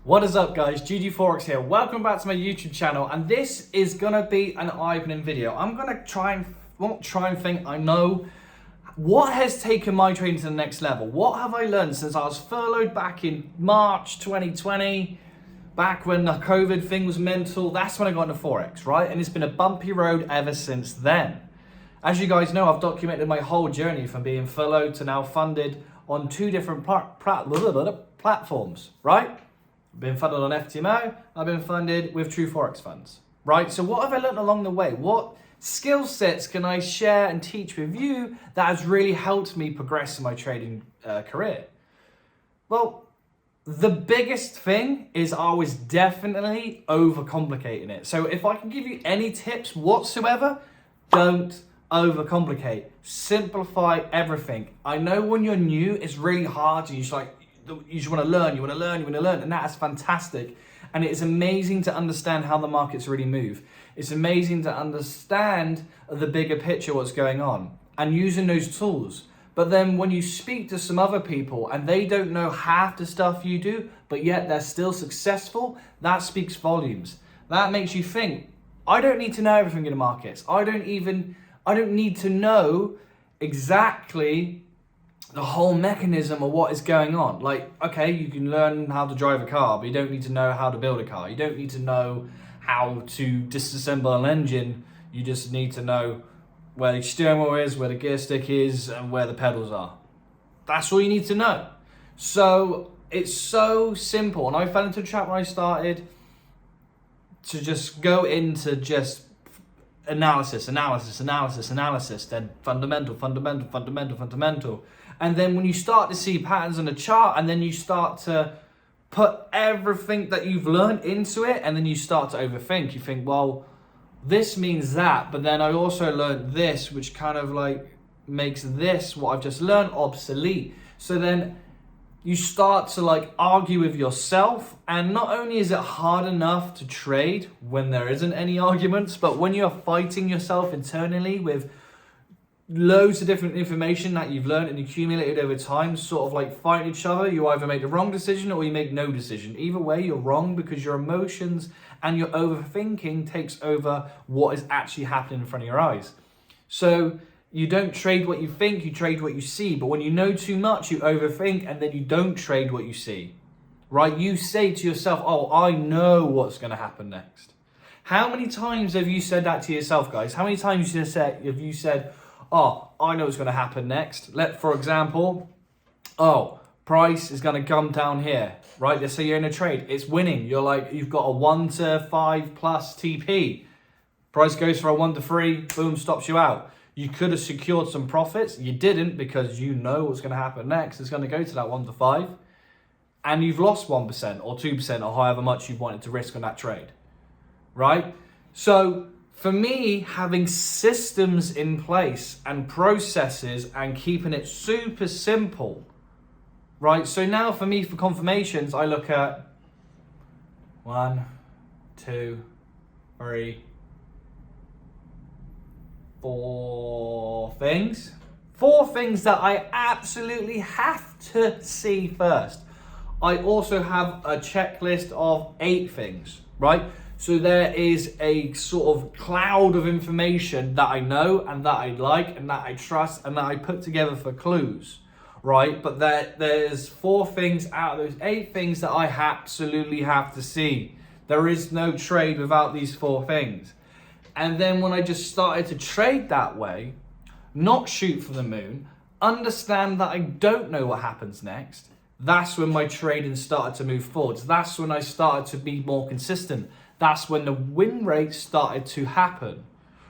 What is up, guys? GGFOREX here. Welcome back to my YouTube channel, and this is gonna be an eye-opening video. I'm gonna I know what has taken my trading to the next level. What have I learned since I was furloughed back in March 2020, back when the COVID thing was mental. That's when I got into Forex, right? And it's been a bumpy road ever since then. As you guys know, I've documented my whole journey from being furloughed to now funded on two different platforms, right? I've been funded on ftmo, I've been funded with true Forex funds, right? So what have I learned along the way? What skill sets can I share and teach with you that has really helped me progress in my trading career? Well, the biggest thing is I was definitely overcomplicating it. So if I can give you any tips whatsoever, don't overcomplicate. Simplify everything. I know when you're new, it's really hard. You just want to learn, and that is fantastic. And it is amazing to understand how the markets really move. It's amazing to understand the bigger picture, what's going on, and using those tools. But then when you speak to some other people and they don't know half the stuff you do, but yet they're still successful, that speaks volumes. That makes you think, I don't need to know everything in the markets. I don't need to know exactly the whole mechanism of what is going on. Like, okay, you can learn how to drive a car, but you don't need to know how to build a car. You don't need to know how to disassemble an engine. You just need to know where the steering wheel is, where the gear stick is, and where the pedals are. That's all you need to know. So it's so simple. And I fell into a trap when I started to just go into just analysis, then fundamental. And then when you start to see patterns on a chart, and then you start to put everything that you've learned into it, and then you start to overthink. You think, well, this means that, but then I also learned this, which kind of like makes this, what I've just learned, obsolete. So then you start to like argue with yourself, and not only is it hard enough to trade when there isn't any arguments, but when you're fighting yourself internally with loads of different information that you've learned and accumulated over time, sort of like fighting each other, you either make the wrong decision or you make no decision. Either way, you're wrong, because your emotions and your overthinking takes over what is actually happening in front of your eyes. So you don't trade what you think, you trade what you see. But when you know too much, you overthink, and then you don't trade what you see, right? You say to yourself, oh, I know what's going to happen next. How many times have you said that to yourself, guys? How many times have you said, oh, I know what's going to happen next? For example, oh, price is going to come down here, right? Let's say you're in a trade, it's winning. You've got a 1 to 5 plus TP. Price goes for a 1 to 3, boom, stops you out. You could have secured some profits. You didn't, because you know what's going to happen next. It's going to go to that 1 to 5. And you've lost 1% or 2% or however much you wanted to risk on that trade, right? So for me, having systems in place and processes and keeping it super simple, right? So now for me, for confirmations, I look at 1, 2, 3, 4 things. 4 things that I absolutely have to see first. I also have a checklist of 8 things, right? So there is a sort of cloud of information that I know and that I like and that I trust and that I put together for clues, right? But there's 4 things out of those 8 things that I absolutely have to see. There is no trade without these 4 things. And then when I just started to trade that way, not shoot for the moon, understand that I don't know what happens next, that's when my trading started to move forwards. That's when I started to be more consistent. That's when the win rate started to happen,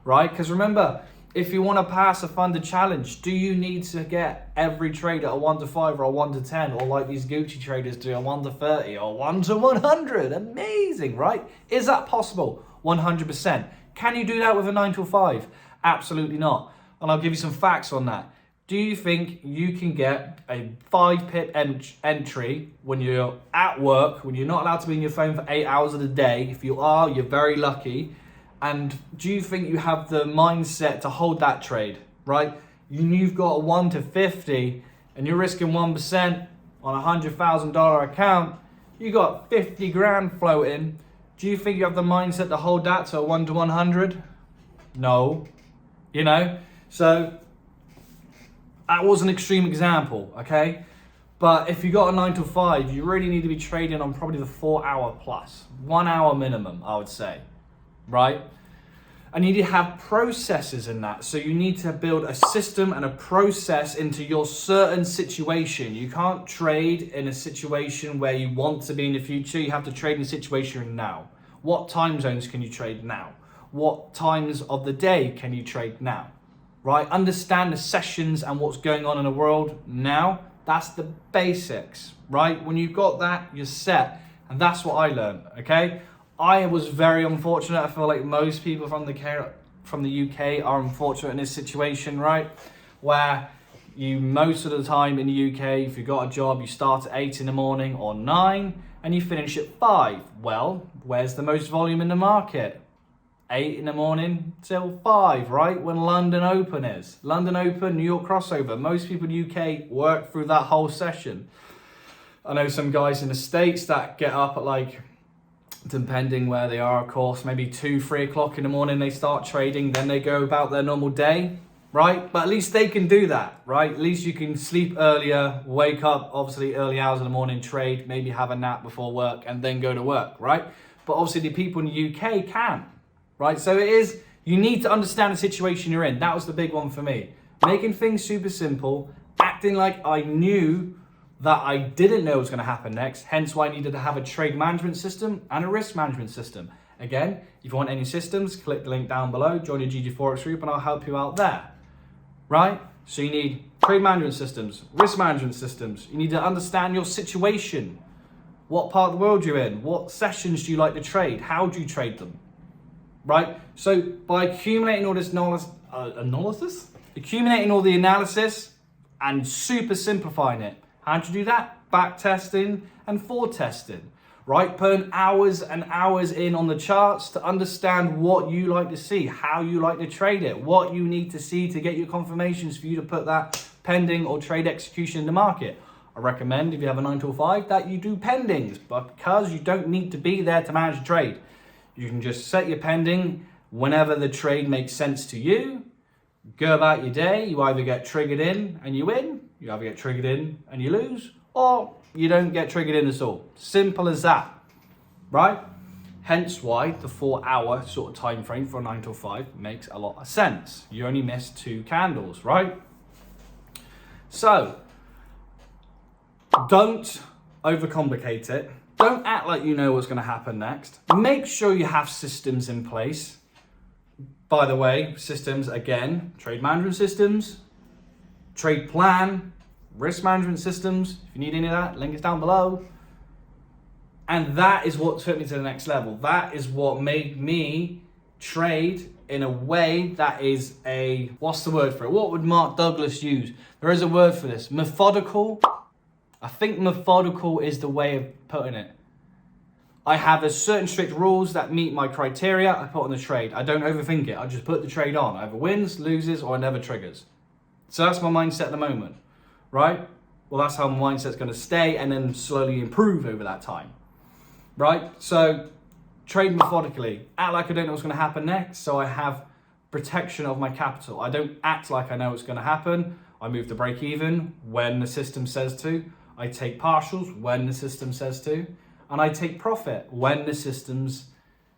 right? Because remember, if you want to pass a funded challenge, do you need to get every trade at a 1 to 5 or a 1 to 10, or like these Gucci traders do, a 1 to 30 or 1 to 100? Amazing, right? Is that possible? 100%. Can you do that with a 9 to 5? Absolutely not. And I'll give you some facts on that. Do you think you can get a 5 pip entry when you're at work, when you're not allowed to be on your phone for 8 hours of the day? If you are, you're very lucky. And do you think you have the mindset to hold that trade, right? You've got a 1 to 50 and you're risking 1% on a $100,000 account. You got 50 grand floating. Do you think you have the mindset to hold that to a 1 to 100? No. You know? So that was an extreme example, okay? But if you got a 9 to 5, you really need to be trading on probably the 4 hour plus. 1 hour minimum, I would say, right? And you need to have processes in that. So you need to build a system and a process into your certain situation. You can't trade in a situation where you want to be in the future. You have to trade in a situation now. What time zones can you trade now? What times of the day can you trade now? Right? Understand the sessions and what's going on in the world now. That's the basics, right? When you've got that, you're set. And that's what I learned, okay? I was very unfortunate. I feel like most people from the UK are unfortunate in this situation, right? Where you, most of the time in the UK, if you've got a job, you start at 8 in the morning or 9 and you finish at 5. Well, where's the most volume in the market? 8 in the morning till 5, right? When London Open is. London Open, New York crossover. Most people in the UK work through that whole session. I know some guys in the States that get up at like, depending where they are, of course, maybe 2, 3 o'clock in the morning, they start trading, then they go about their normal day, right? But at least they can do that, right? At least you can sleep earlier, wake up, obviously early hours in the morning, trade, maybe have a nap before work and then go to work, right? But obviously the people in the UK can, right? So it is, you need to understand the situation you're in. That was the big one for me. Making things super simple, acting like I knew that I didn't know was going to happen next, hence why I needed to have a trade management system and a risk management system. Again, if you want any systems, click the link down below, join your GGFOREX group and I'll help you out there, right? So you need trade management systems, risk management systems. You need to understand your situation. What part of the world you're in, what sessions do you like to trade, how do you trade them, right? So by accumulating all this accumulating all the analysis and super simplifying it, how do you do that? Back testing and forward testing, right? Putting hours and hours in on the charts to understand what you like to see, how you like to trade it, what you need to see to get your confirmations for you to put that pending or trade execution in the market. I recommend if you have a 9 to 5 that you do pendings, but because you don't need to be there to manage a trade, you can just set your pending whenever the trade makes sense to you. Go about your day. You either get triggered in and you win, you either get triggered in and you lose, or you don't get triggered in at all. Simple as that, right? Hence why the 4 hour sort of time frame for a 9 to 5 makes a lot of sense. You only miss 2 candles, right? So don't overcomplicate it. Don't act like you know what's going to happen next. Make sure you have systems in place. By the way, systems, again, trade management systems, trade plan, risk management systems. If you need any of that, link is down below. And that is what took me to the next level. That is what made me trade in a way that is a, what's the word for it? What would Mark Douglas use? There is a word for this. Methodical. I think methodical is the way of putting it. I have a certain strict rules that meet my criteria. I put on the trade. I don't overthink it. I just put the trade on. I either wins, loses, or it never triggers. So that's my mindset at the moment, right? Well, that's how my mindset's going to stay and then slowly improve over that time, right? So trade methodically. Act like I don't know what's going to happen next. So I have protection of my capital. I don't act like I know what's going to happen. I move to break even when the system says to. I take partials when the system says to. And I take profit when the systems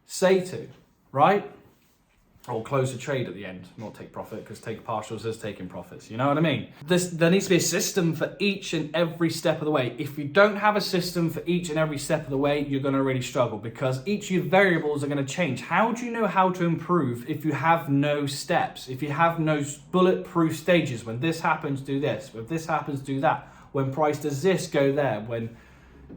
say to, right? Or close the trade at the end, not take profit, because take partials is taking profits. You know what I mean? There needs to be a system for each and every step of the way. If you don't have a system for each and every step of the way, you're going to really struggle because each of your variables are going to change. How do you know how to improve if you have no steps? If you have no bulletproof stages? When this happens, do this. When this happens, do that. When price does this, go there. When,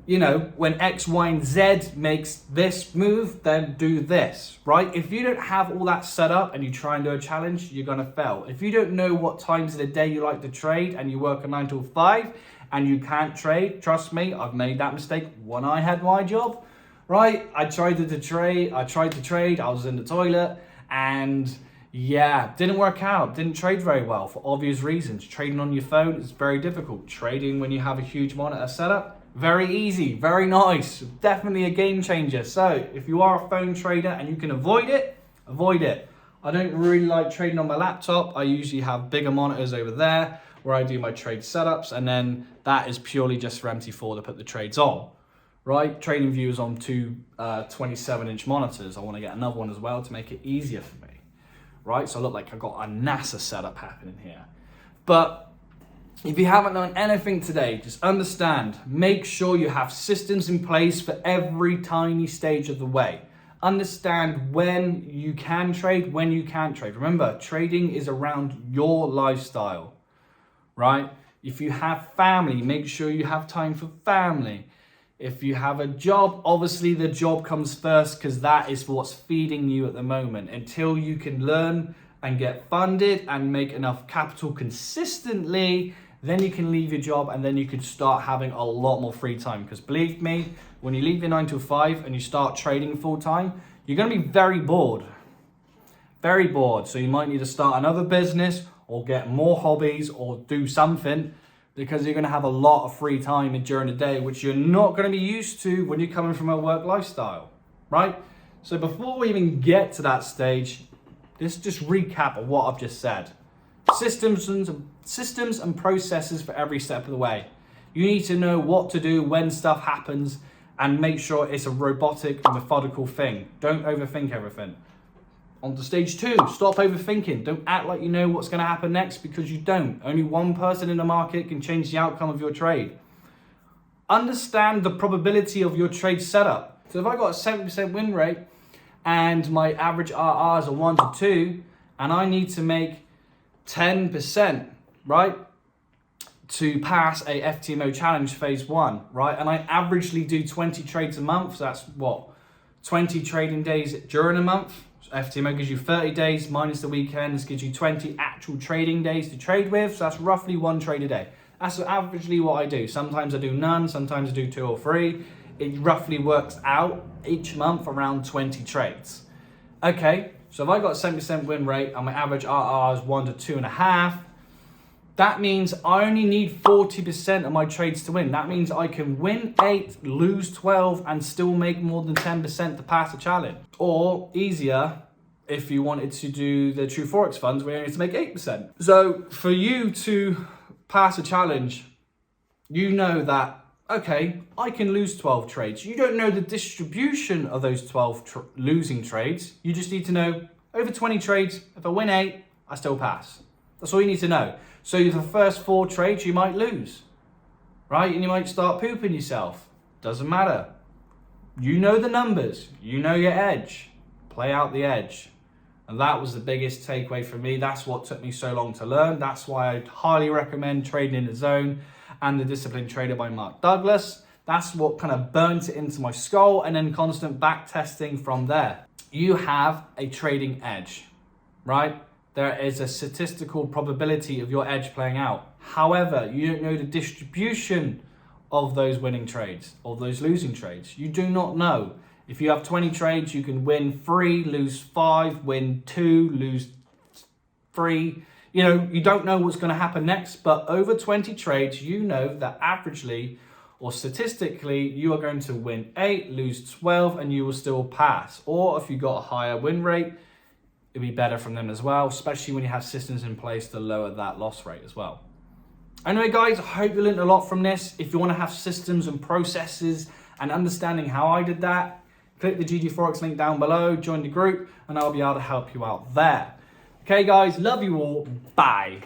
you know, when X, Y, and Z makes this move, then do this, right? If you don't have all that set up and you try and do a challenge, you're going to fail. If you don't know what times of the day you like to trade and you work a 9 to 5 and you can't trade, trust me, I've made that mistake when I had my job, right? I tried to trade, I was in the toilet and yeah, didn't work out, didn't trade very well for obvious reasons. Trading on your phone is very difficult. Trading when you have a huge monitor setup, Very easy, very nice, definitely a game changer. So if you are a phone trader and you can avoid it, avoid it. I don't really like trading on my laptop. I usually have bigger monitors over there where I do my trade setups, and then that is purely just for MT4 to put the trades on, right? Trading View is on two 27-inch monitors. I want to get another one as well to make it easier for me, right? So I look like I've got a NASA setup happening here. But if you haven't learned anything today, just understand, make sure you have systems in place for every tiny stage of the way. Understand when you can trade, when you can't trade. Remember, trading is around your lifestyle, right? If you have family, make sure you have time for family. If you have a job, obviously the job comes first because that is what's feeding you at the moment. Until you can learn and get funded and make enough capital consistently, then you can leave your job and then you can start having a lot more free time. Because believe me, when you leave your 9 to 5 and you start trading full time, you're going to be very bored. Very bored. So you might need to start another business or get more hobbies or do something, because you're going to have a lot of free time during the day, which you're not going to be used to when you're coming from a work lifestyle, right? So before we even get to that stage, let's just recap of what I've just said. Systems and processes for every step of the way. You need to know what to do when stuff happens and make sure it's a robotic and methodical thing. Don't overthink everything. On to stage 2, stop overthinking. Don't act like you know what's going to happen next, because you don't. Only one person in the market can change the outcome of your trade. Understand the probability of your trade setup. So if I got a 70% win rate and my average RRs are 1 to 2, and I need to make 10%, right, to pass a FTMO challenge phase 1, right? And I averagely do 20 trades a month. So that's what? 20 trading days during a month. So FTMO gives you 30 days minus the weekends, gives you 20 actual trading days to trade with. So that's roughly 1 trade a day. That's averagely what I do. Sometimes I do none, sometimes I do 2 or 3. It roughly works out each month around 20 trades. Okay, so if I got a 70% win rate and my average RR is 1 to 2.5, that means I only need 40% of my trades to win. That means I can win 8, lose 12, and still make more than 10% to pass a challenge. Or easier, if you wanted to do the true forex funds, where you need to make 8%. So for you to pass a challenge, you know that, okay, I can lose 12 trades. You don't know the distribution of those 12 losing trades. You just need to know over 20 trades, if I win 8, I still pass. That's all you need to know. So the first 4 trades you might lose, right? And you might start pooping yourself. Doesn't matter. You know the numbers. You know your edge. Play out the edge. And that was the biggest takeaway for me. That's what took me so long to learn. That's why I'd highly recommend Trading in the Zone and The Disciplined Trader by Mark Douglas. That's what kind of burnt it into my skull, and then constant back testing from there. You have a trading edge, right? There is a statistical probability of your edge playing out. However, you don't know the distribution of those winning trades or those losing trades. You do not know. If you have 20 trades, you can win 3, lose 5, win 2, lose 3. You know, you don't know what's going to happen next, but over 20 trades, you know that averagely or statistically, you are going to win 8, lose 12, and you will still pass. Or if you got a higher win rate, it'd be better from them as well, especially when you have systems in place to lower that loss rate as well. Anyway, guys, I hope you learned a lot from this. If you want to have systems and processes and understanding how I did that, click the GGFOREX link down below, join the group, and I'll be able to help you out there. Okay, guys, love you all. Bye.